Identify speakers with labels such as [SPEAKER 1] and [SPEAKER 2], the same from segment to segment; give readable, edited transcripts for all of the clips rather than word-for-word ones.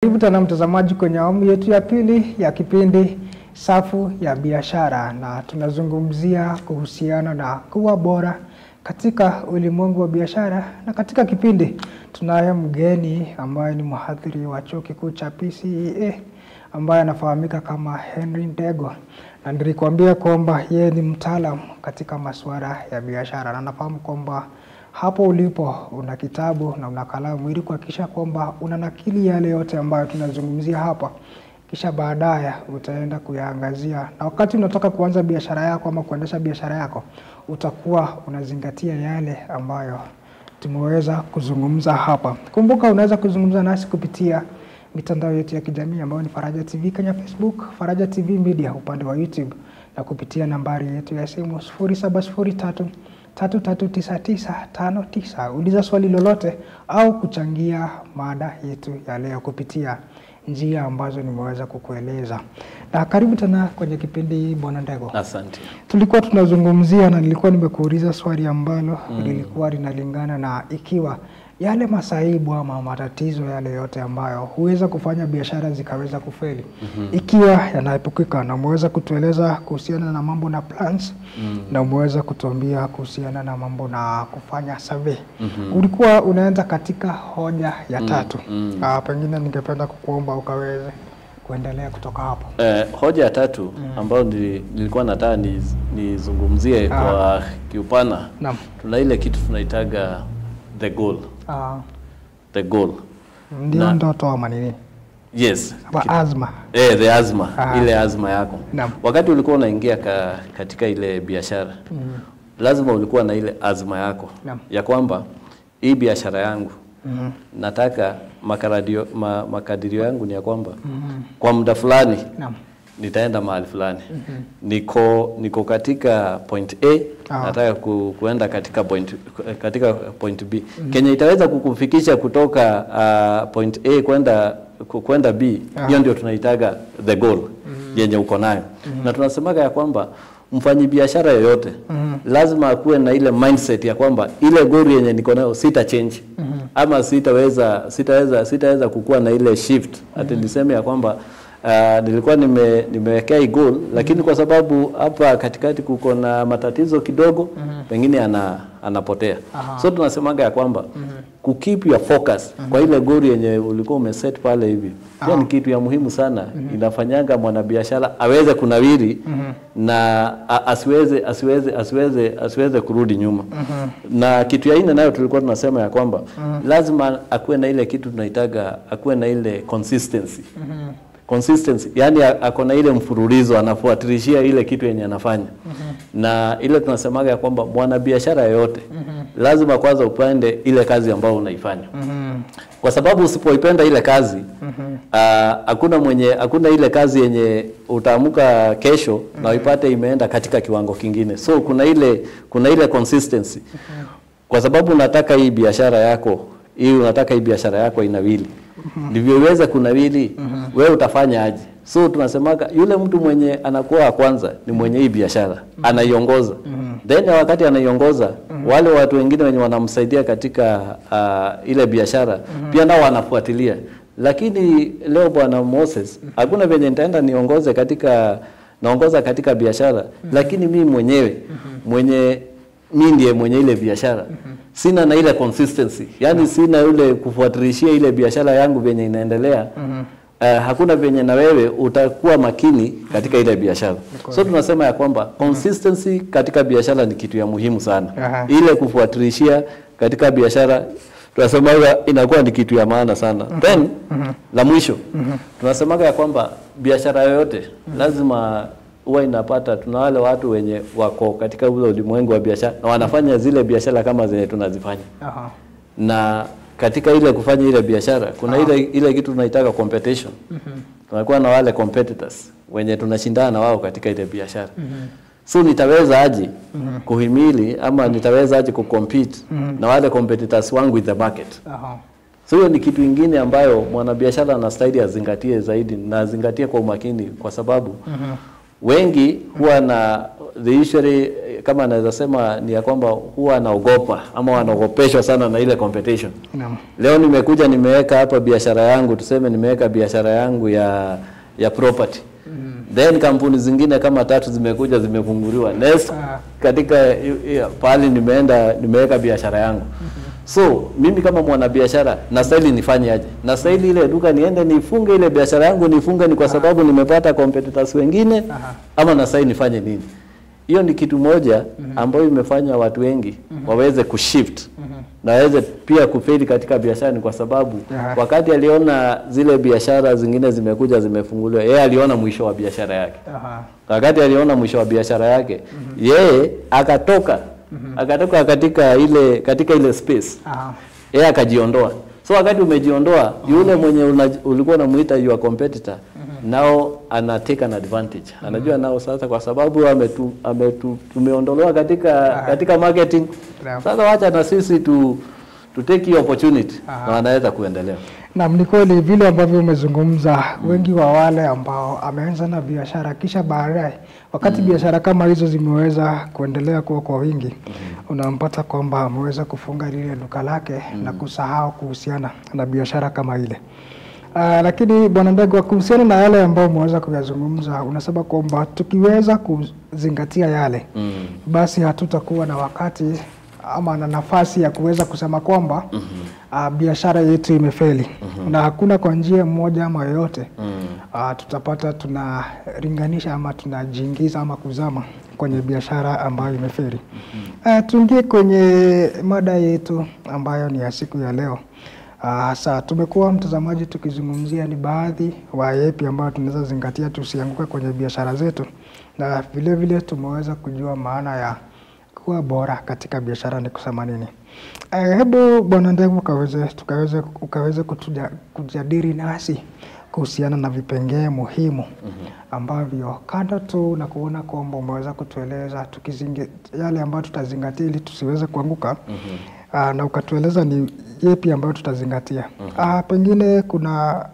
[SPEAKER 1] Karibu tena mtazamaji kwenye awamu yetu ya pili ya kipindi Safu ya Biashara, na tunazungumzia kuhusiana na kuwa bora katika ulimwengu wa biashara. Na katika kipindi tunaye mgeni ambaye ni mhadhiri wa chuo kikuu cha PCEA ambaye anafahamika kama Henry Ndegwa, na nilikwambia kwamba yeye ni mtaalamu katika masuala ya biashara, na nafahamu kwamba hapo ulipo una kitabu na una kalamu ili kuhakikisha kwamba unanakili yale yote ambayo tunazungumzia hapa, kisha baadaye utaenda kuyaangazia, na wakati unataka kuanza biashara yako ama kuendesha biashara yako utakuwa unazingatia yale ambayo tumeweza kuzungumza hapa. Kumbuka unaweza kuzungumza nasi kupitia mitandao yetu ya kijamii ambayo ni Faraja TV kwenye Facebook, Faraja TV Media upande wa YouTube, na kupitia nambari yetu ya simu 0703339959. Uliza swali lolote au kuchangia mada yetu ya leo kupitia njia ambazo nimeweza kukueleza. Na karibu tena kwenye kipindi Bwana Ndegwa.
[SPEAKER 2] Asante.
[SPEAKER 1] Tulikuwa tunazungumzia na nilikuwa nimekuuliza swali ambalo lilikuwa linalingana na ikiwa yale masaibu ama matatizo yale yote ambayo huweza kufanya biashara zikaweza kufeli, ikiwa yanaepukika, na umeweza kutueleza kuhusiana na mambo na plans, na umeweza kutuambia kuhusiana na mambo na kufanya survey. Ulikuwa unaenda katika hoja ya tatu. Pengine ningependa kukuomba ukaweze kuendelea kutoka hapo.
[SPEAKER 2] Hoja ya tatu ambayo nilikuwa nataka nizungumzie kwa kiupana.
[SPEAKER 1] Naam.
[SPEAKER 2] Tuna ile kitu tunaitaga the goal. The goal.
[SPEAKER 1] Ndio ndoto ama nini?
[SPEAKER 2] Yes.
[SPEAKER 1] Azma.
[SPEAKER 2] The azma. Ile azma yako.
[SPEAKER 1] Naam.
[SPEAKER 2] Wakati ulikuwa unaingia katika ile biashara, lazima ulikuwa na ile azma yako.
[SPEAKER 1] Naam.
[SPEAKER 2] Ya kwamba hii biashara yangu nataka makadirio yangu ni ya kwamba kwa muda fulani nitaenda mahali fulani. Niko katika point A, nataka kuenda katika point B. Kenya itaweza kukufikisha kutoka point A kwenda B. Hiyo ndio tunaitaga the goal yenye uko nayo. Na tunasemaga ya kwamba mfanyabiashara yoyote lazima akuwe na ile mindset ya kwamba ile goal yenye niko nayo sita change. Ama sitaweza kukua na ile shift. Ati niseme ya kwamba nilikuwa nimewekea hii goal, lakini kwa sababu hapa katikati kuko na matatizo kidogo, pengine anapotea. So tunasemaga ya kwamba keep your focus kwa ile goal yenye ulikuwa umeset pale hivi. Hiyo ni kitu ya muhimu sana. Inafanyanga mwanabiashara aweze kunawiri na asiweze kurudi nyuma. Na kitu ya nne nayo tulikuwa tunasema ya kwamba lazima akuwe na ile kitu tunaitaga akuwe na ile consistency. Consistency, yani ako na ile mfululizo, anafuatilishia ile kitu yenye anafanya. Na ile tunasemaga ya kwamba mwanabiashara yote lazima kwanza upende ile kazi ambayo unaifanya. Kwa sababu usipoipenda ile kazi, hakuna ile kazi yenye utaamka kesho na uipate imeenda katika kiwango kingine. So kuna ile consistency. Kwa sababu unataka hii biashara yako inawili. Ndivyo iweze kunawili, wewe utafanya aje? So tunasemaga yule mtu mwenye anakuwa kwanza ni mwenye hii biashara, anaiongoza. Then wakati anaiongoza, wale watu wengine wenye wanamsaidia katika ile biashara pia nao wanafuatilia. Lakini leo Bwana Moses, hakuna venye nitaenda naongoza katika biashara, lakini mimi mwenyewe mimi ndiye mwenye ile biashara. Sina na ile consistency. Yani sina ile kufuatilishia ile biashara yangu venye inaendelea. Hakuna venye na wewe utakuwa makini katika ile biashara. So tunasema ya kwamba consistency katika biashara ni kitu ya muhimu sana. Ile kufuatilishia katika biashara tunasemaga inakuwa ni kitu ya maana sana. Then la mwisho tunasemaga ya kwamba biashara yoyote lazima huwa inapata, tuna wale watu wenye wako katika ule ulimwengu wa biashara na wanafanya zile biashara kama zenye tunazifanya. Na katika ile kufanya ile biashara kuna ile kitu tunaitaka competition. Tunakuwa na wale competitors wenye tunashindana na wao katika ile biashara. So nitaweza aje kuhimili ama nitaweza aje kucompete na wale competitors wangu with the market. So hiyo ni kitu kingine ambayo mwanabiashara anastahili azingatie zaidi, na azingatie kwa umakini, kwa sababu wengi huwa na the usually, kama naweza sema ni ya kwamba huwa naogopa ama wanaogopeshwa sana na ile competition. Leo nimekuja nimeweka hapa biashara yangu, tuseme nimeweka biashara yangu ya property. Then kampuni zingine kama 3 zimekuja zimefunguliwa. Next katika pale nimeweka biashara yangu. So mimi kama mwanabiashara nastahili nifanye aje? Nastahili ile duka niende nifunge ile biashara yangu, nifunge ni kwa sababu nimepata competitors wengine ama nastahili nifanye nini? Hiyo ni kitu moja ambayo imefanya watu wengi waweze kushift na waweze pia kufeli katika biashara, ni kwa sababu wakati aliona zile biashara zingine zimekuja zimefunguliwa, yeye aliona mwisho wa biashara yake. Wakati aliona mwisho wa biashara yake, yeye akatoka katika ile space. Yeye akajiondoa. So wakati umejiondoa, yule mwenye ulikuwa unamuita your competitor nao ana take an advantage. Anajua nao sasa kwa sababu tumeondolewa katika marketing. Sasa wacha na sisi to take the opportunity na wanaweza kuendelea.
[SPEAKER 1] Na ni kweli vile ambavyo umezungumza, wengi wa wale ambao ameanza na biashara kisha baadaye wakati biashara kama hizo zimeweza kuendelea kwa wingi, unampata kwamba ameweza kufunga lile duka lake na kusahau kuhusiana na biashara kama ile. Lakini Bwana Ndegwa, kuhusiana na yale ambao umeweza kuyazungumza, unasema kwamba tukiweza kuzingatia yale basi hatutakuwa na wakati ama na nafasi ya kuweza kusema kwamba biashara yetu imefeli. Na hakuna kwa njia moja ama yoyote tutapata tunaringanisha ama tunajiingiza ama kuzama kwenye biashara ambayo imefeli. Tuingie kwenye mada yetu ambayo ni ya siku ya leo. Sasa tumekuwa mtazamaji tukizungumzia ni baadhi wa yepi ambayo tunaweza zingatia tusianguke kwenye biashara zetu, na vile vile tumeweza kujua maana ya kuwa bora katika biashara ni kusema nini. Hebu Bwana Ndegwa ukaweze kujadili nasi kuhusiana na vipengee muhimu ambavyo kando tu na kuona kwamba umeweza kutueleza yale ambayo tutazingatia ili tusiweze kuanguka, na ukatueleza ni yepi ambayo tutazingatia. Pengine kuna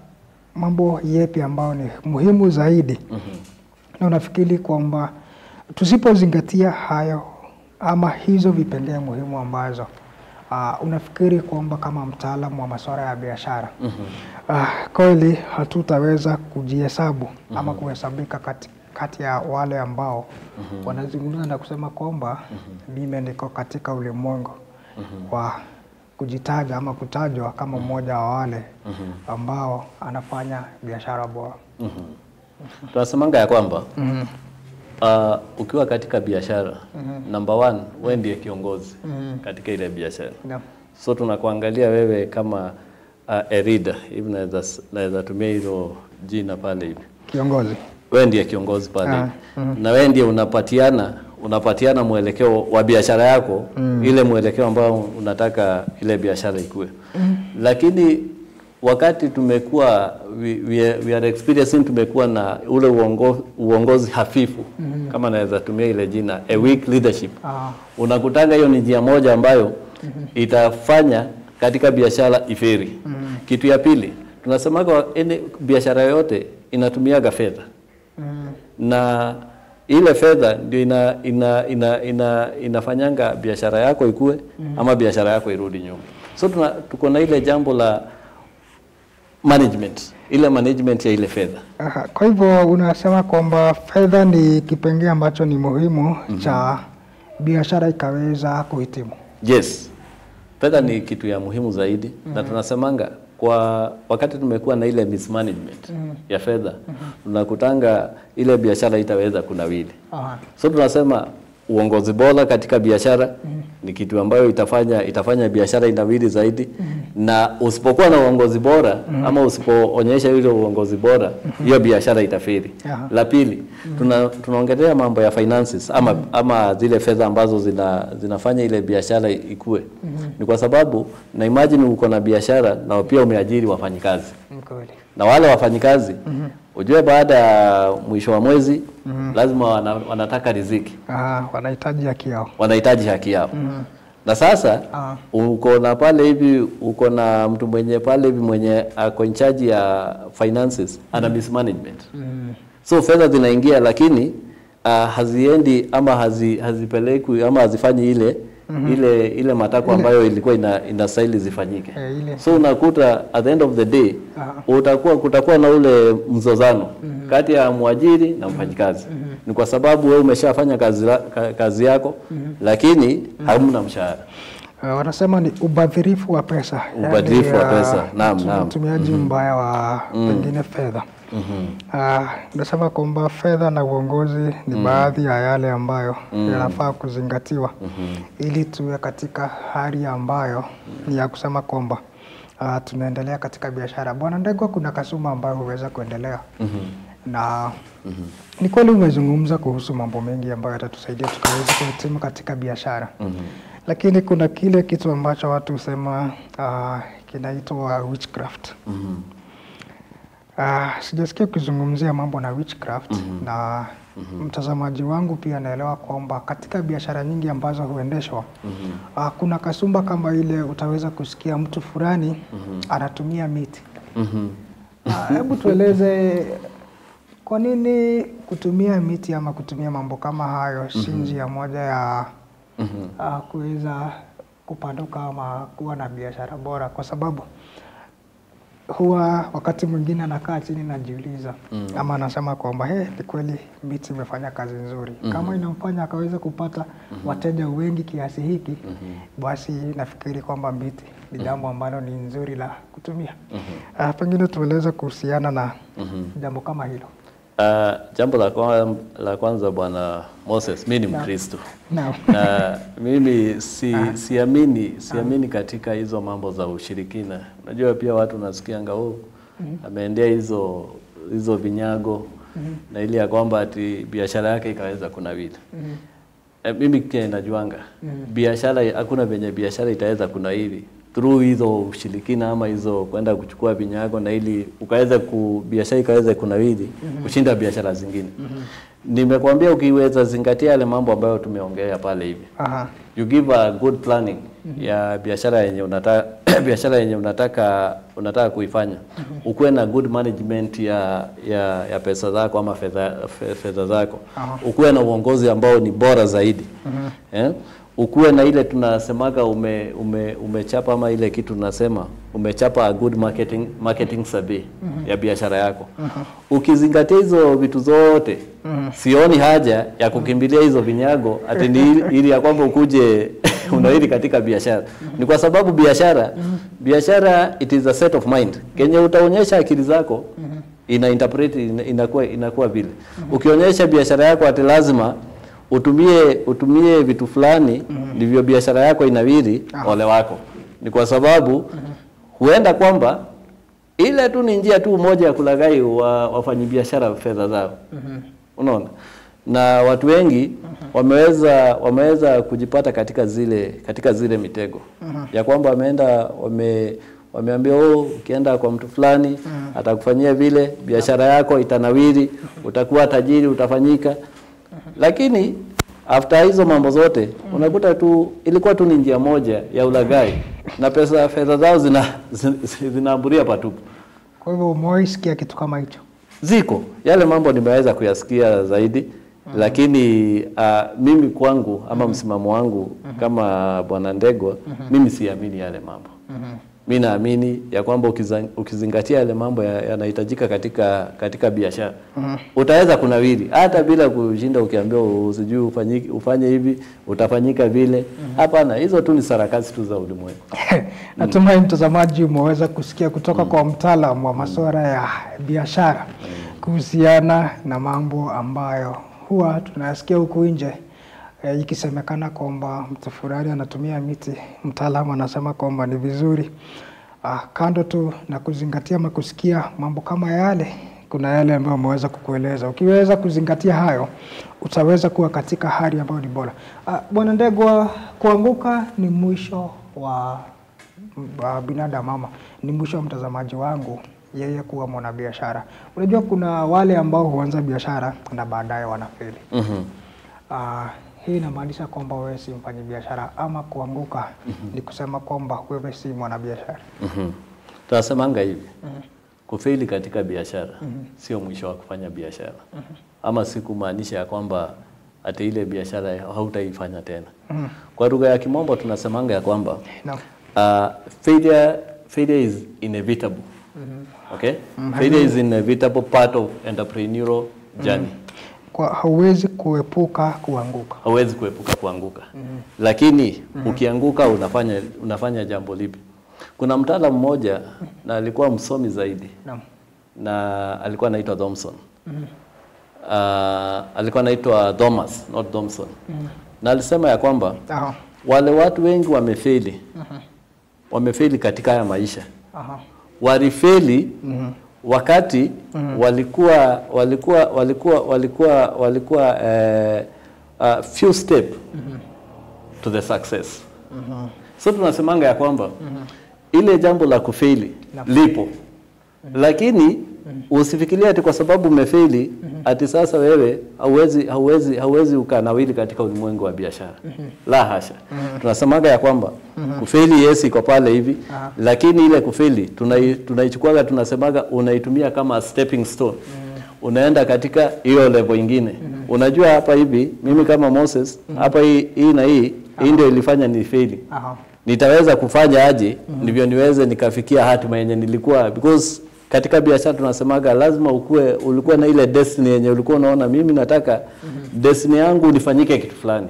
[SPEAKER 1] mambo yepi ambayo ni muhimu zaidi na unafikiri kwamba tusipozingatia hayo ama hizo vipengee muhimu ambazo unafikiri kwamba kama mtaalamu wa masuala ya biashara kweli hatutaweza kujihesabu ama kuhesabika kati ya wale ambao wanazungumza na kusema kwamba mimi niko katika ulimwengu wa kujitaja ama kutajwa kama mmoja wa wale ambao anafanya biashara bora?
[SPEAKER 2] Tunasemanga ya kwamba ukiwa katika biashara, number 1 wewe ndiye kiongozi katika ile biashara. So tunakuangalia wewe kama a leader, hivi naweza tumia hilo jina pale hivi. Kiongozi. Wewe ndiye kiongozi pale. Na wewe ndiye unapatiana mwelekeo wa biashara yako, ile mwelekeo ambao unataka ile biashara ikue. Lakini wakati tumekuwa we are experiencing, tumekuwa na ule uongozi hafifu, kama naweza tumia ile jina a weak leadership. Unakutanga hiyo ni njia moja ambayo itafanya katika biashara iferi. Kitu ya pili, tunasema kwa biashara yote inatumiaga fedha. Na ile fedha ndio inafanyanga biashara yako ikue ama biashara yako irudi nyuma. So tuko na ile jambo la management, ile management ya ile fedha.
[SPEAKER 1] Kwa hivyo unasema kwamba fedha ni kipengele ambacho ni muhimu cha biashara ikaweza kuhitimu.
[SPEAKER 2] Yes. Fedha ni kitu ya muhimu zaidi na tunasemanga kwa wakati tumekuwa na ile mismanagement ya fedha, tunakutanga ile biashara itaweza kunawili. So tunasema uongozi bora katika biashara ni kitu ambayo itafanya biashara inawili zaidi. Na usipokuwa na uongozi bora ama usipoonyesha ile uongozi bora, hiyo biashara itafeli. La pili, tunaongelea mambo ya finances ama zile fedha ambazo zinafanya ile biashara ikue. Ni kwa sababu na imagine uko na biashara na pia umeajiri wafanyikazi. Na wale wafanyikazi ujue baada ya mwisho wa mwezi lazima wanataka riziki.
[SPEAKER 1] Wanahitaji haki yao.
[SPEAKER 2] Wanahitaji haki yao. Na sasa uko na pale hivi, uko na mtu mwenye pale hivi mwenye ako in charge ya finances, ana mismanagement. So fedha zinaingia lakini haziendi ama hazipelekwi ama hazifanyi ile matakwa ambayo ilikuwa inastahili zifanyike. So unakuta at the end of the day kutakuwa na ule mzozano kati ya mwajiri na mfanyikazi. Ni kwa sababu wewe umeshafanya kazi yako lakini hamna mshahara.
[SPEAKER 1] Wanasema ni ubadhirifu wa pesa.
[SPEAKER 2] Ubadhirifu wa pesa. Naam.
[SPEAKER 1] Utumiaji mbaya wa pengine fedha. Nasema kwamba fedha na uongozi ni baadhi ya yale ambayo yanafaa kuzingatiwa ili tuwe katika hali ambayo ni ya kusema kwamba tunaendelea katika biashara. Bwana Ndegwa, kuna kasuma ambayo huweza kuendelea na ni kweli umezungumza kuhusu mambo mengi ambayo yatatusaidia tukaweza kuhitimu katika biashara. Lakini kuna kile kitu ambacho watu husema kinaitwa witchcraft. Sijasikia kuzungumzia mambo na witchcraft na mtazamaji wangu pia naelewa kwamba katika biashara nyingi ambazo huendeshwa kuna kasumba kama ile utaweza kusikia mtu fulani anatumia miti. Hebu tueleze kwa nini kutumia miti ama kutumia mambo kama hayo si njia moja ya kuweza kupanduka ama kuwa na biashara bora, kwa sababu huwa wakati mwingine anakaa chini na jiuliza ama anasema kwamba ni kweli miti imefanya kazi nzuri. Kama inamfanya akaweza kupata wateja wengi kiasi hiki, basi nafikiri kwamba miti ni jambo ambalo ni nzuri la kutumia. Pengine tueleze kuhusiana na jambo kama hilo.
[SPEAKER 2] Jambo la kwanza Bwana Moses, mimi ni Mkristo. Na mimi siamini katika hizo mambo za ushirikina. Unajua pia watu nasikianga ameendea hizo vinyago na ili ya kwamba ati biashara yake ikaweza kunawili. Mimi pia najuanga biashara, hakuna venye biashara itaweza kunawili through hizo ushirikina ama hizo kwenda kuchukua vinyago na ili ukaweza biashara ikaweza kunawili kushinda biashara zingine. Nimekwambia ukiweza zingatia yale mambo ambayo tumeongea pale hivi. You give a good planning ya biashara yenye unataka kuifanya. Ukuwe na good management ya pesa zako ama fedha zako. Ukuwe na uongozi ambao ni bora zaidi. Ukuwe na ile tunasemaga umechapa ama ile kitu tunasema umechapa a good marketing survey ya biashara yako. Ukizingatia hizo vitu zote, sioni haja ya kukimbilia hizo vinyago ati ili ya kwamba ukuje unawili katika biashara. Ni kwa sababu biashara it is a set of mind. Kenye utaonyesha akili zako inakuwa vile. Ukionyesha biashara yako ati lazima utumie vitu fulani ndivyo biashara yako inawiri, ole wako. Ni kwa sababu huenda kwamba ile tu ni njia tu moja ya kulaghai wafanyi biashara fedha zao. Unaona? Na watu wengi wameweza kujipata katika zile mitego. Ya kwamba wameambia ukienda kwa mtu fulani atakufanyia vile, biashara yako itanawiri, utakuwa tajiri, utafanyika. Lakini after hizo mambo zote unakuta tu ilikuwa tu ni njia moja ya ulaghai na fedha zao zinaamburia patupu.
[SPEAKER 1] Kwa hivyo umewaisikia kitu kama hicho? Ziko
[SPEAKER 2] yale mambo nimeweza kuyasikia zaidi. Lakini mimi kwangu ama msimamo wangu kama Bwana Ndegwa, mimi siamini yale mambo. Mimi naamini ya kwamba ukizingatia yale mambo yanahitajika katika biashara, utaweza kunawiri hata bila kushinda ukiambiwa usijui ufanye hivi utafanyika vile. Hapana, hizo tu ni sarakasi tu za ulimwengu.
[SPEAKER 1] Natumai mtazamaji umeweza kusikia kutoka kwa mtaalamu wa masuala ya biashara kuhusiana na mambo ambayo huwa tunasikia huku nje ikisemekana kwamba mtu fulani anatumia miti. Mtaalamu anasema kwamba ni vizuri kando tu na kuzingatia ama kusikia mambo kama yale, kuna yale ambayo umeweza kukueleza. Ukiweza kuzingatia hayo, utaweza kuwa katika hali ambayo ni bora. Bwana Ndegwa, kuanguka ni mwisho wa binadamu ama ni mwisho wa mtazamaji wangu yeye kuwa mwanabiashara. Unajua kuna wale ambao huanza biashara na baadaye wanafeli. Hii inamaanisha kwamba wewe si mfanyabiashara, ama kuanguka ni kusema kwamba wewe si mwanabiashara.
[SPEAKER 2] Tunasemanga hivi. kufeli katika biashara sio mwisho wa kufanya biashara. Ama si kumaanisha ya kwamba ati ile biashara hautaifanya tena. Kwa lugha ya Kimombo tunasemanga ya kwamba failure is inevitable. Okay? Failure is inevitable part of entrepreneurial journey.
[SPEAKER 1] Kwa hauwezi kuepuka kuanguka.
[SPEAKER 2] Hauwezi kuepuka kuanguka. Lakini ukianguka unafanya jambo lipi? Kuna mtaalamu mmoja na alikuwa msomi zaidi. Na alikuwa anaitwa Thomson. Alikuwa anaitwa Thomas, not Thomson. Na alisema ya kwamba wale watu wengi wamefeli. Wamefeli katika haya maisha. Walifeli wakati walikuwa few step to the success. So tunasemanga ya kwamba ile jambo la kufeli lipo. Lakini usifikirie ati kwa sababu umefeli ati sasa wewe hauwezi ukanawili katika ulimwengu wa biashara. La hasha. Tunasemaga ya kwamba kufeli yes iko pale hivi, lakini ile kufeli tunaichukua tunasemaga unaitumia kama stepping stone. Unaenda katika hiyo level nyingine. Unajua hapa hivi mimi kama Moses hapa hii na hii ndio ilifanya ni fail. Nitaweza kufanya aje ndivyo niweze nikafikia hatima yenye nilikuwa, because katika biashara tunasemaga lazima ulikuwa na ile destiny yenye ulikuwa unaona mimi nataka destiny yangu nifanyike kitu fulani.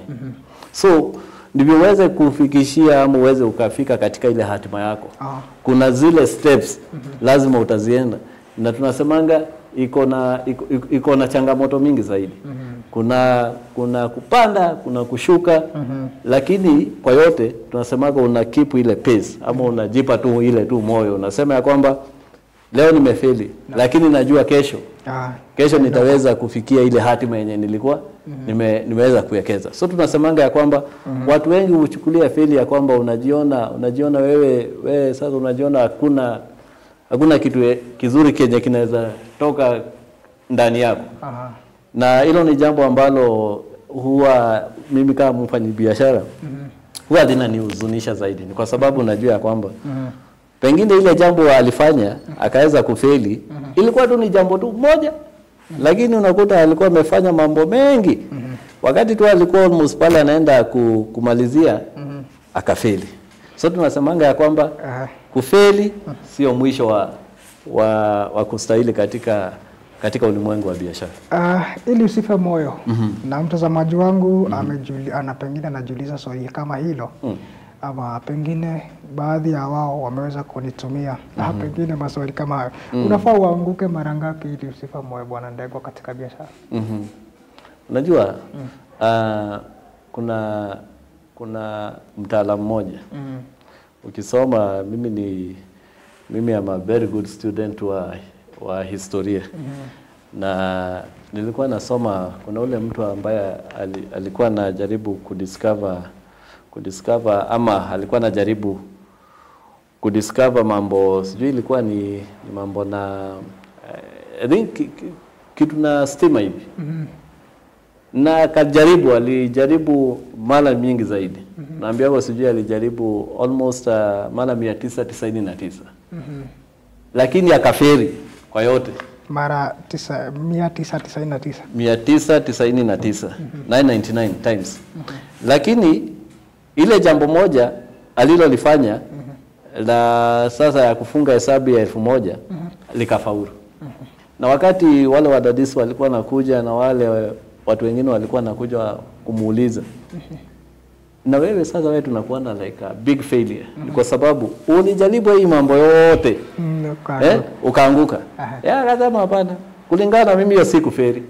[SPEAKER 2] So ndivyo uweze kufikishia ama uweze ukafika katika ile hatima yako. Kuna zile steps lazima utazienda. Na tunasemanga iko na changamoto mingi zaidi. Kuna kupanda, kuna kushuka, lakini kwa yote tunasemaga una keep ile pace ama unajipa tu ile tu moyo. Unasema ya kwamba leo nimefeli, lakini najua kesho nitaweza kufikia ile hatima yenye nilikuwa nimeweza kuwekeza. So tunasemanga ya kwamba watu wengi huchukulia failure ya kwamba unajiona wewe sasa unajiona hakuna kitu kizuri kenye kinaweza toka ndani yako. Na hilo ni jambo ambalo huwa mimi kama mfanyabiashara huwa linanihuzunisha zaidi. Ni kwa sababu najua ya kwamba pengine ile jambo alifanya akaweza kufeli ilikuwa tu ni jambo tu moja, lakini unakuta alikuwa amefanya mambo mengi. Wakati tu alikuwa almost pale anaenda kumalizia akafeli. So tunasemanga ya kwamba kufeli sio mwisho wa kustahili katika ulimwengu wa biashara.
[SPEAKER 1] Ili usife moyo. Na mtazamaji wangu pengine anajiuliza swali kama hilo. Ama pengine baadhi ya wao wameweza kunitumia pengine maswali kama hayo. Unafaa uanguke mara ngapi ili usife moyo Bwana Ndegwa katika biashara?
[SPEAKER 2] Unajua kuna mtaalamu mmoja. Ukisoma mimi am a very good student wa historia. Na nilikuwa nasoma kuna ule mtu ambaye alikuwa anajaribu kudiscover ama alikuwa anajaribu kudiscover mambo, sijui ilikuwa ni mambo na I think kitu na stima hivi. Na alijaribu mara mingi zaidi. Naambia kwa sijui alijaribu almost mara 999. Lakini akaferi kwa yote.
[SPEAKER 1] Mara 999.
[SPEAKER 2] 999 times. Lakini ile jambo moja alilolifanya la sasa ya kufunga hesabu ya 1000 likafaulu. Na wakati wale wadadisi walikuwa nakuja na wale watu wengine walikuwa nakuja kumuuliza, na wewe sasa wewe tunakuwa na like a big failure kwa sababu ulijaribu hii mambo yote ukaanguka. Akasema hapana, kulingana na mimi hiyo siku feri.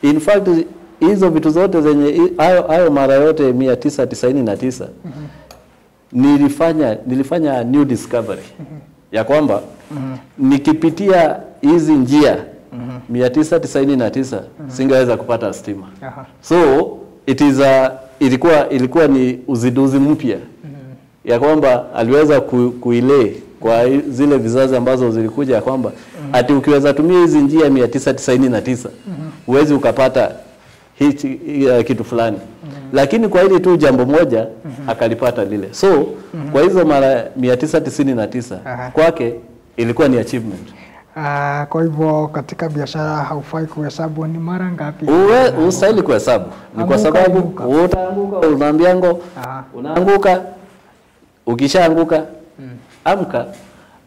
[SPEAKER 2] In fact hizo vitu zote zenye hayo mara yote 999 nilifanya new discovery ya kwamba nikipitia hizi njia 999 singeweza kupata stima. So ilikuwa ni uzinduzi mpya ya kwamba aliweza kuile kwa zile vizazi ambazo zilikuja ya kwamba ati ukiweza tumia hizi njia 999 uwezi ukapata hichi kitu fulani. Lakini kwa hili tu jambo moja akalipata lile. So kwa hizo mara 999 kwake ilikuwa ni achievement.
[SPEAKER 1] Kwa hivyo katika biashara haufai kuhesabu ni mara ngapi.
[SPEAKER 2] Ustahili kuhesabu. Ni kwa sababu utaanguka, unaambiango, unaanguka, ukishaanguka, amka,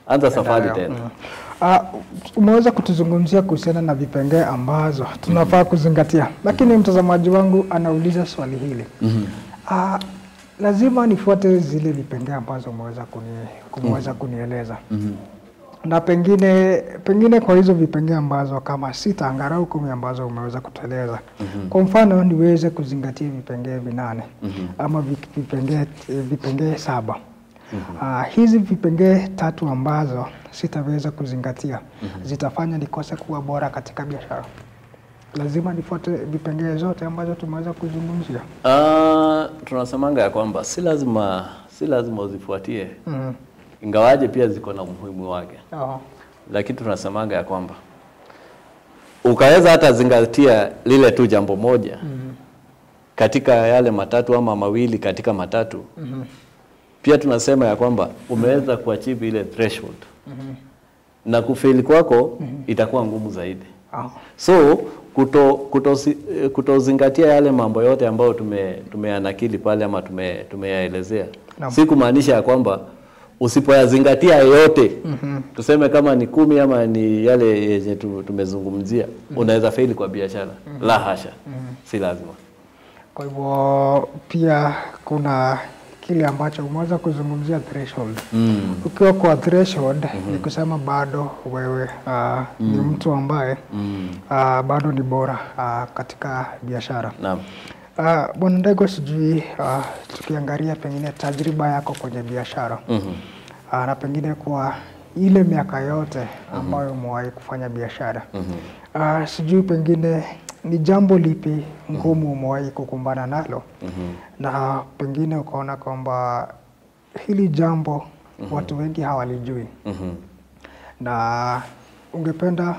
[SPEAKER 2] anza safari tena.
[SPEAKER 1] Umeweza kutuzungumzia kuhusiana na vipengee ambazo tunafaa kuzingatia. Lakini mtazamaji wangu anauliza swali hili. Lazima nifuate zile vipengee ambazo umeweza kunieleza. Na pengine kwa hizo vipengee ambazo kama 6 angalau 10 ambazo umeweza kutueleza. Kwa mfano niweze kuzingatia vipengee 8 ama vipengee 7. Hizi vipengee 3 ambazo sitaweza kuzingatia zitafanya nikose kuwa bora katika biashara. Lazima nifuate vipengee zote ambazo tumeweza kuzungumzia.
[SPEAKER 2] Tunasemanga ya kwamba si lazima uzifuatie. Ingawaje pia ziko na umuhimu wake. Lakini tunasemanga ya kwamba ukaweza hata zingatia lile tu jambo moja katika yale matatu ama mawili katika matatu. Pia tunasema ya kwamba umeweza kuachieve ile threshold. Na kufeli kwako itakuwa ngumu zaidi. So kutozingatia yale mambo yote ambayo tumeyanakili pale ama tumeyaelezea. Si kumaanisha ya kwamba usipoyazingatia yote, tuseme kama ni 10 ama ni yale yenye tumezungumzia, unaweza faili kwa biashara. La hasha. Si lazima.
[SPEAKER 1] Kwa hivyo pia kuna kile ambacho umeweza kuzungumzia threshold. Ukiwa kwa threshold ni kusema bado wewe ni mtu ambaye bado ni bora katika biashara.
[SPEAKER 2] Naam.
[SPEAKER 1] Bwana Ndegwa, sijui tukiangalia pengine tajriba yako kwenye biashara. Na pengine kwa ile miaka yote ambayo umewahi kufanya biashara. Sijui pengine ni jambo lipi ngumu umewahi kukumbana nalo. Na pengine ukaona kwamba hili jambo watu wengi hawalijui. Na ungependa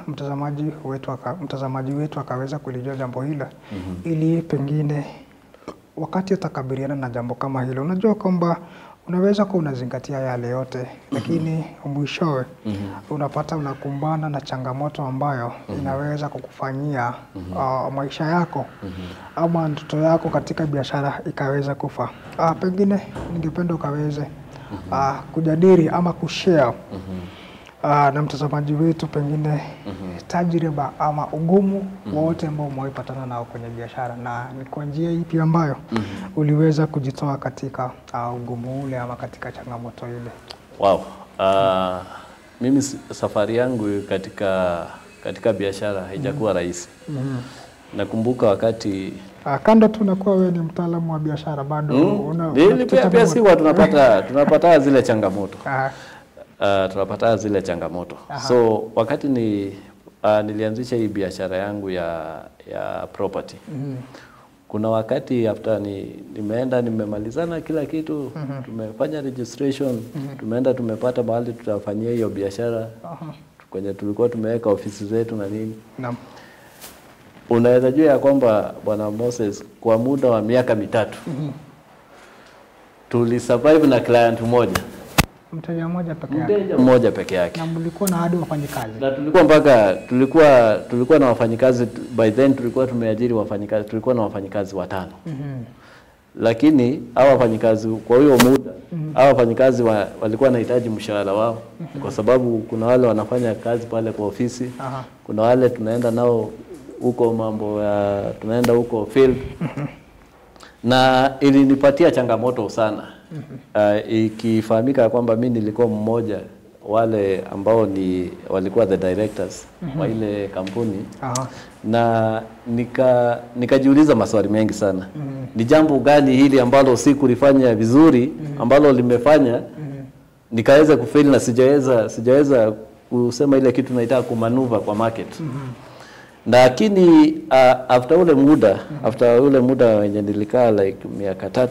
[SPEAKER 1] mtazamaji wetu akaweza kulijua jambo hilo. Ili pengine wakati atakabiliana na jambo kama hilo, unajua kwamba unaweza kuwa unazingatia yale yote, lakini mwishowe unapata unakumbana na changamoto ambayo inaweza kukufanyia maisha yako ama ndoto yako katika biashara ikaweza kufa. Pengine ningependa ukaweze kujadili ama kushare na mtazamaji wetu pengine tajriba ama ugumu wote ambao umewaipatana nao kwenye biashara, na ni kwa njia ipi ambayo uliweza kujitoa katika ugumu ule ama katika changamoto ile.
[SPEAKER 2] Wow. Mimi safari yangu katika biashara haijakuwa rahisi. Nakumbuka wakati
[SPEAKER 1] kando tu nakuwa wewe ni mtaalamu wa biashara bado
[SPEAKER 2] pia si tunapata zile changamoto. Tunapata zile changamoto. So wakati nilianzisha hii biashara yangu ya property. Kuna wakati after nimeenda nimemalizana kila kitu, tumefanya registration, tumeenda tumepata mahali tutafanyia hiyo biashara. Kwenye tulikuwa tumeweka ofisi zetu na nini.
[SPEAKER 1] Naam.
[SPEAKER 2] Unaweza jua ya kwamba Bwana Moses kwa muda wa miaka 3 tulisurvive na client mmoja.
[SPEAKER 1] Mteja mmoja peke yake. Na mlikuwa na hadi wafanyikazi.
[SPEAKER 2] Na tulikuwa na wafanyikazi by then, tulikuwa tumeajiri wafanyikazi, tulikuwa na wafanyikazi 5. Lakini hao wafanyikazi kwa hiyo muda, hao wafanyikazi walikuwa wanahitaji mshahara wao kwa sababu kuna wale wanafanya kazi pale kwa ofisi. Kuna wale tunaenda nao huko tunaenda huko field. Na ilinipatia changamoto sana. Ikifahamika kwamba mimi nilikuwa mmoja wale ambao walikuwa the directors wa ile kampuni. Na nikajiuliza maswali mengi sana. Ni jambo gani hili ambalo sikulifanya vizuri ambalo limefanya nikaweza kufail na sijaweza kusema ile kitu naitaka kumanuva kwa market. Lakini after ule muda wenye nilikaa like miaka 3,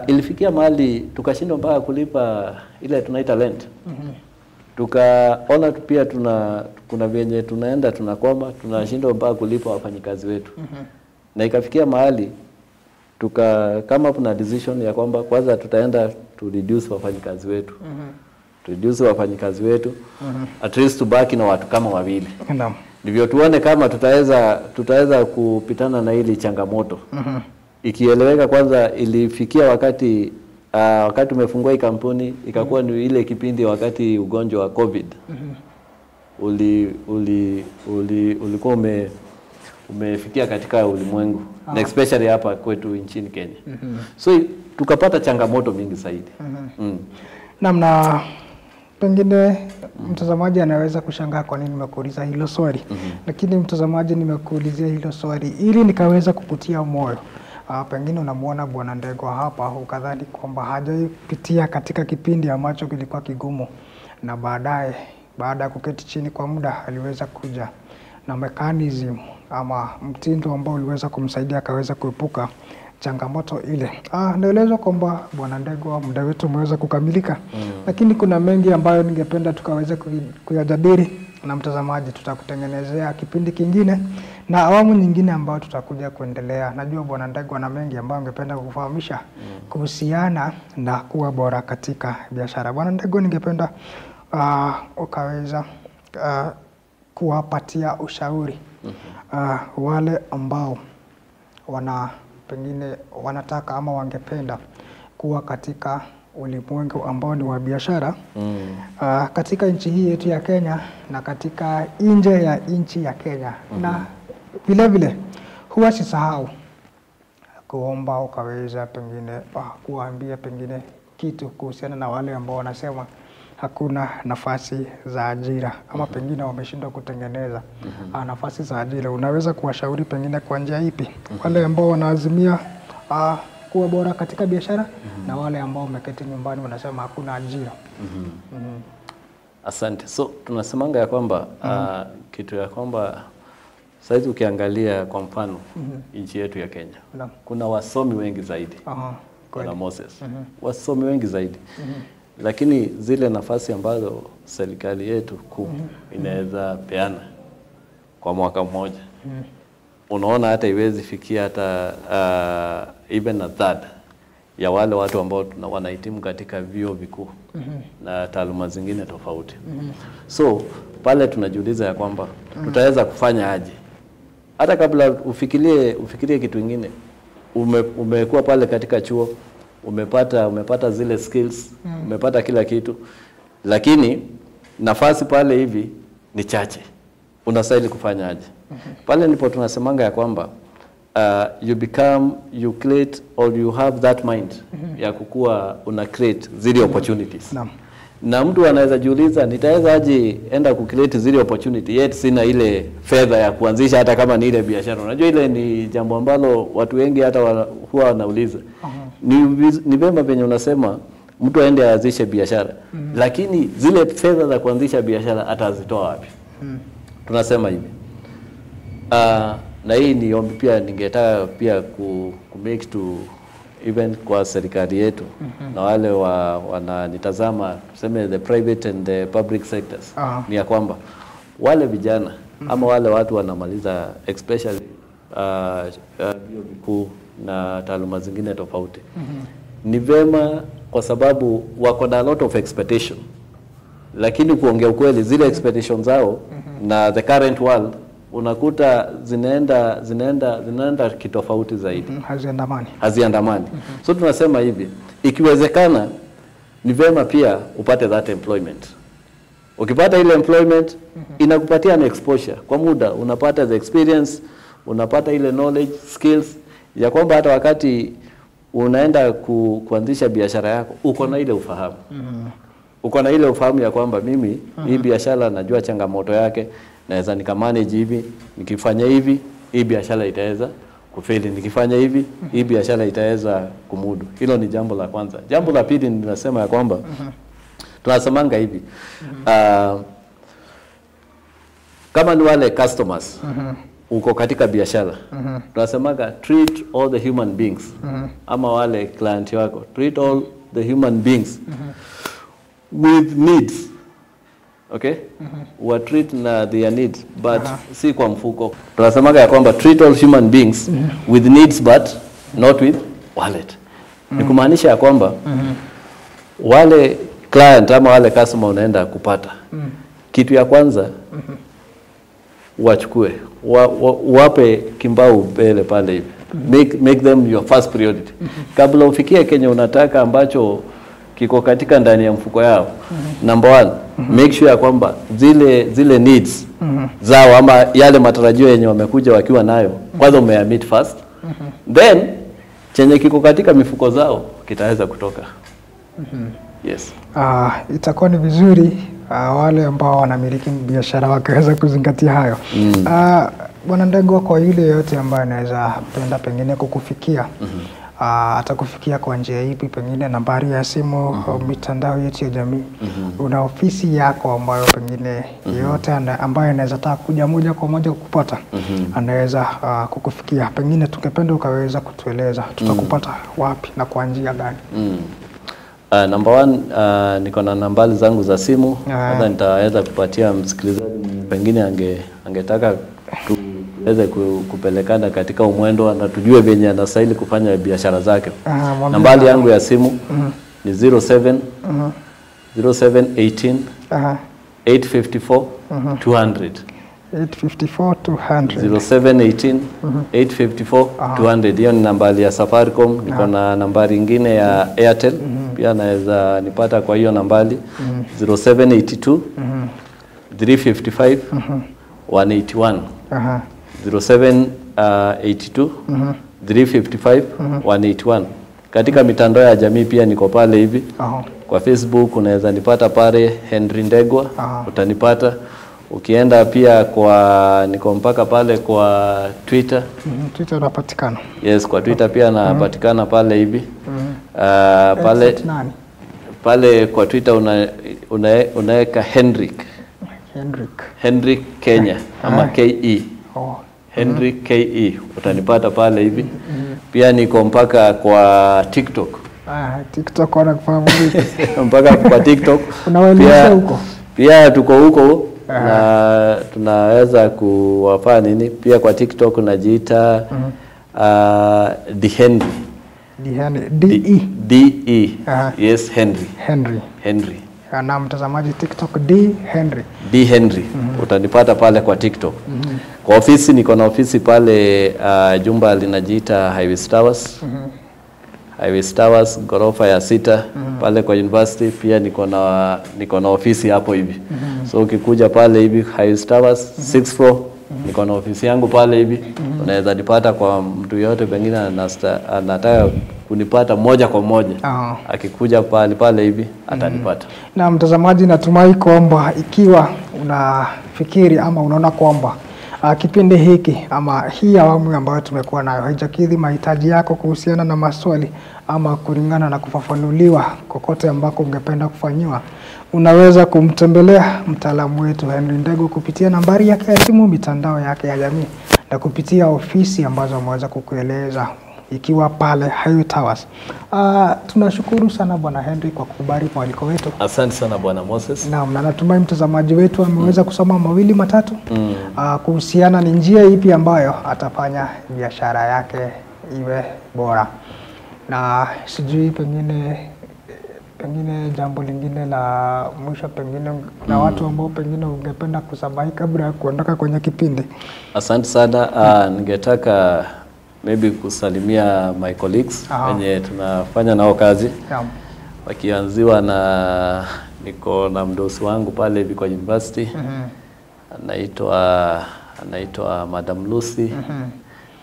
[SPEAKER 2] ilifikia mahali tukashindwa mpaka kulipa ile tunaita rent. Tukaona pia kuna venye tunaenda tunakoma, tunashindwa mpaka kulipa wafanyikazi wetu. Na ikafikia mahali kama kuna decision ya kwamba kwanza tutaenda to reduce wafanyikazi wetu. reduce wafanyikazi wetu, at least tubaki na watu kama wawili.
[SPEAKER 1] Naam.
[SPEAKER 2] Ndivyo tuone kama tutaweza kupitana na hili changamoto. Ikieleweka kwanza ilifikia wakati umefungua hii kampuni ikakuwa ni ile kipindi wakati ugonjwa wa COVID. Ulikuwa umefikia katika ulimwengu na especially hapa kwetu nchini Kenya. So tukapata changamoto mingi zaidi.
[SPEAKER 1] Na pengine mtazamaji anaweza kushangaa kwa nini nimekuuliza hilo swali. Lakini mtazamaji, nimekuulizia hilo swali ili nikaweza kukutia moyo. Pengine unamuona Bwana Ndegwa hapa ukadhani kwamba hajapitia katika kipindi ambacho kilikuwa kigumu, na baada ya kuketi chini kwa muda aliweza kuja na mechanism ama mtindo ambao uliweza kumsaidia akaweza kuepuka changamoto ile. Naelezwa kwamba Bwana Ndegwa, muda wetu umeweza kukamilika. Lakini kuna mengi ambayo ningependa tukaweza kuyajadili, na mtazamaji tutakutengenezea kipindi kingine na awamu nyingine ambayo tutakuja kuendelea. Najua Bwana Ndegwa na mengi ambayo ungependa kukufahamisha kuhusiana na kuwa bora katika biashara. Bwana Ndegwa, ningependa ukaweza kuwapatia ushauri wale ambao pengine wanataka ama wangependa kuwa katika ulimwengu ambao ni wa biashara katika nchi hii yetu ya Kenya na katika nje ya nchi ya Kenya. Na vile vile huwa sisahau kuomba ukaweza pengine kuambia pengine kitu kuhusiana na wale ambao wanasema hakuna nafasi za ajira ama pengine wameshindwa kutengeneza nafasi za ajira. Unaweza kuwashauri pengine kwa njia ipi wale ambao wanaazimia kuwa bora katika biashara na wale ambao wameketi nyumbani wanasema hakuna ajira?
[SPEAKER 2] Asante. So tunasemanga ya kwamba kitu ya kwamba saizi ukiangalia kwa mfano nchi yetu ya Kenya kuna wasomi wengi zaidi. Kuna Moses. Wasomi wengi zaidi. Lakini zile nafasi ambazo serikali yetu kuu inaweza peana kwa mwaka mmoja, unaona hata iwezi fikia hata even a third ya wale watu ambao wanahitimu katika vyuo vikuu na taaluma zingine tofauti. So pale tunajiuliza ya kwamba tutaweza kufanya aje, hata kabla ufikirie kitu kingine. Umekuwa pale katika chuo, umepata zile skills, umepata kila kitu, lakini nafasi pale hivi ni chache. Unastahili kufanya aje? Pale ndipo tunasemanga ya kwamba you create or you have that mind ya kukua una create zile opportunities. Na mtu anaweza jiuliza, nitaweza aje enda ku create zile opportunity yet sina ile fedha ya kuanzisha hata kama ni ile biashara? Unajua ile ni jambo ambalo watu wengi hata huwa wanauliza. Ni vema venye unasema mtu aende aanzishe biashara, lakini zile fedha za kuanzisha biashara atazitoa wapi? Tunasema hivi. Na hii ni ombi pia ningetaka pia ku make to even kwa serikali yetu na wale wananitazama, tuseme the private and the public sectors, ni ya kwamba wale vijana ama wale watu wanamaliza especially vyuo vikuu na taaluma zingine tofauti, ni vema kwa sababu wako na a lot of expectation, lakini kuongea ukweli zile expectations zao na the current world unakuta zinaenda kitofauti zaidi. Haziandamani. So tunasema hivi, ikiwezekana ni vema pia upate that employment. Ukipata ile employment inakupatia an exposure kwa muda, unapata the experience, unapata ile knowledge, skills ya kwamba hata wakati unaenda kuanzisha biashara yako uko na ile ufahamu. Uko na ile ufahamu ya kwamba mimi hii biashara najua changamoto yake, naweza nikamanage hivi, nikifanya hivi hii biashara itaweza kufeli, nikifanya hivi hii biashara itaweza kumudu. Hilo ni jambo la kwanza. Jambo la pili ninasema ya kwamba tunasemanga hivi, kama ni wale customers uko katika biashara, tunasemaga treat all the human beings, ama wale client wako, treat all the human beings with needs. Okay? Treat na their needs, but si kwa mfuko. Tunasemaga ya kwamba treat all human beings with needs but not with wallet. Ni kumaanisha ya kwamba wale client ama wale customer unaenda kupata. Kitu ya kwanza wachukue, wape kimbao mbele pale hivi. Make them your first priority. Kabla ufikie Kenya unataka ambacho kiko katika ndani ya mfuko yao. Number one, make sure kwamba zile needs zao ama yale matarajio yenye wamekuja wakiwa nayo kwanza umeamit first. Then chenye kiko katika mifuko zao kitaweza kutoka. Yes.
[SPEAKER 1] Itakuwa ni vizuri wale ambao wanamiliki biashara wakiweza kuzingatia hayo. Bwana Ndegwa, kwa yule yote ambaye anaweza penda pengine kukufikia, atakufikia kwa njia ipi? Pengine nambari ya simu au mitandao yetu ya jamii? Una ofisi yako ambayo pengine yote ambaye anaweza taka kuja moja kwa moja kukupata anaweza kukufikia? Pengine tungependa ukaweza kutueleza tutakupata wapi na kwa njia gani?
[SPEAKER 2] Number one, niko na nambari zangu za simu. Kwanza nitaweza kupatia msikilizaji pengine angetaka tuweze kupelekana katika umwendo na tujue venye anastahili kufanya biashara zake. Nambari yangu ya simu ni 07 0718 854 200. 0718 854 200. Hiyo ni nambari ya Safaricom. Niko na nambari nyingine ya Airtel, pia naweza nipata kwa hiyo nambari 0782 355 181. 0782 355 181. Katika mitandao ya jamii pia niko pale hivi. Kwa Facebook unaweza nipata pale Henry Ndegwa, utanipata. Ukienda pia niko mpaka pale kwa Twitter.
[SPEAKER 1] Twitter unapatikana? Yes,
[SPEAKER 2] kwa Twitter pia napatikana pale hivi. Pale kwa Twitter unaweka Henrik Kenya ama KE. Henrik KE, utanipata pale hivi. Pia niko mpaka kwa TikTok.
[SPEAKER 1] TikTok wanakufahamu vipi?
[SPEAKER 2] Mpaka kwa TikTok.
[SPEAKER 1] Unawaeleza huko?
[SPEAKER 2] Pia tuko huko. Na tunaweza kuwafanya nini pia kwa TikTok najiita DE. Yes, Henry.
[SPEAKER 1] Na mtazamaji TikTok Henry.
[SPEAKER 2] Utanipata pale kwa TikTok. Kwa ofisi niko na ofisi pale jumba linajiita Highways Towers ghorofa ya 6 pale kwa university. Pia niko na ofisi hapo hivi. So ukikuja pale hivi Highways Towers 6th floor niko na ofisi yangu pale hivi. Unaweza nipata kwa mtu yote pengine anataka kunipata moja kwa moja. Akikuja pale hivi atanipata.
[SPEAKER 1] Na mtazamaji, natumai kwamba ikiwa unafikiri ama unaona kwamba kipindi hiki ama hii awamu ambayo tumekuwa nayo haijakidhi mahitaji yako kuhusiana na maswali ama kulingana na kufafanuliwa kokote ambako ungependa kufanyiwa, unaweza kumtembelea mtaalamu wetu Henry Ndegwa kupitia nambari yake ya simu, mitandao yake ya jamii na kupitia ofisi ambazo ameweza kukueleza ikiwa pale Highway Towers. Tunashukuru sana Bwana Henry kwa kukubali mwaliko wetu.
[SPEAKER 2] Asante sana Bwana Moses.
[SPEAKER 1] Naam, na natumai mtazamaji wetu ameweza kusoma mawili matatu kuhusiana ni njia ipi ambayo atafanya biashara yake iwe bora. Na sijui pengine jambo lingine la mwisho pengine na watu ambao pengine ungependa kusabai kabla ya kuondoka kwenye kipindi.
[SPEAKER 2] Asante sana. Ningetaka maybe kusalimia my colleagues wenye tunafanya nao kazi. Wakianziwa niko na mdosi wangu pale hivi kwa university. Anaitwa Madam Lucy.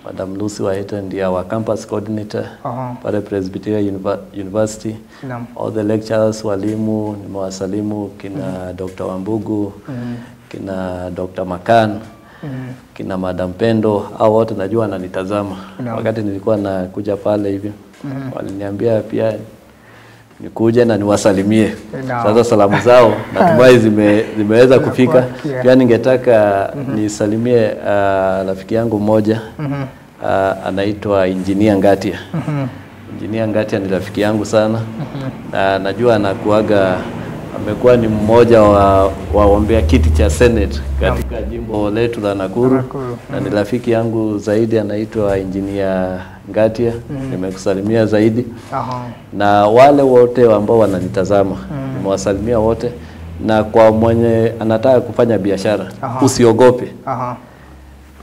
[SPEAKER 2] Madam Lucy Waita ndiye wa campus coordinator pale Presbyterian University. All the lecturers, walimu, nimewasalimu kina Dr. Wambugu, kina Dr. Makan, kina Madam Pendo, au wote najua ananitazama. Wakati nilikuwa nakuja pale hivi, waliniambia pia nikuje na niwasalimie. Sasa salamu zao natumai zimeweza kufika. Pia ningetaka nisalimie rafiki yangu mmoja anaitwa Engineer Ngatia. Engineer Ngatia ni rafiki yangu sana. Na najua amekuwa ni mmoja wa waombea kiti cha Senate katika jimbo letu la Nakuru. Na ni rafiki yangu zaidi, anaitwa Engineer Ngatia, nimekusalimia zaidi.
[SPEAKER 1] Aha.
[SPEAKER 2] Na wale wote ambao wananitazama, nimewasalimia wote. Na kwa mwenye anataka kufanya biashara, usiogope.
[SPEAKER 1] Aha.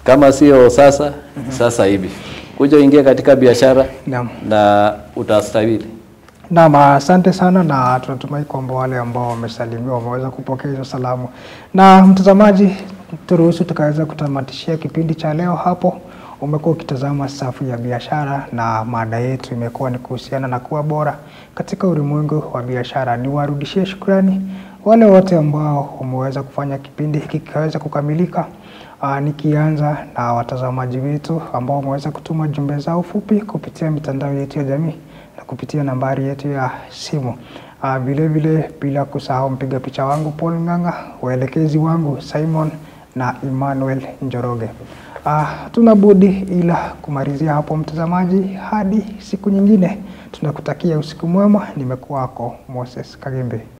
[SPEAKER 2] Kama sio sasa, sasa hivi. Kuja ingia katika biashara na utastahili.
[SPEAKER 1] Naam, asante sana, na tunatumai kwamba wale ambao wamesalimiwa wameweza kupokea hizo salamu. Na mtazamaji, turuhusu tukaweza kutamatishia kipindi cha leo hapo. Umekuwa ukitazama Safu ya Biashara na mada yetu imekuwa ni kuhusiana na kuwa bora katika ulimwengu wa biashara. Niwarudishie shukrani wale wote ambao wameweza kufanya kipindi hiki kikaweza kukamilika. Nikianza na watazamaji wetu ambao wameweza kutuma jumbe zao fupi kupitia mitandao yetu ya jamii na kupitia nambari yetu ya simu. Vile vile bila kusahau mpiga picha wangu Paul Nganga, waelekezi wangu Simon na Emmanuel Njoroge. Tuna budi ila kumalizia hapo mtazamaji, hadi siku nyingine. Tunakutakia usiku mwema. Nimekuwa wako Moses Kagembe.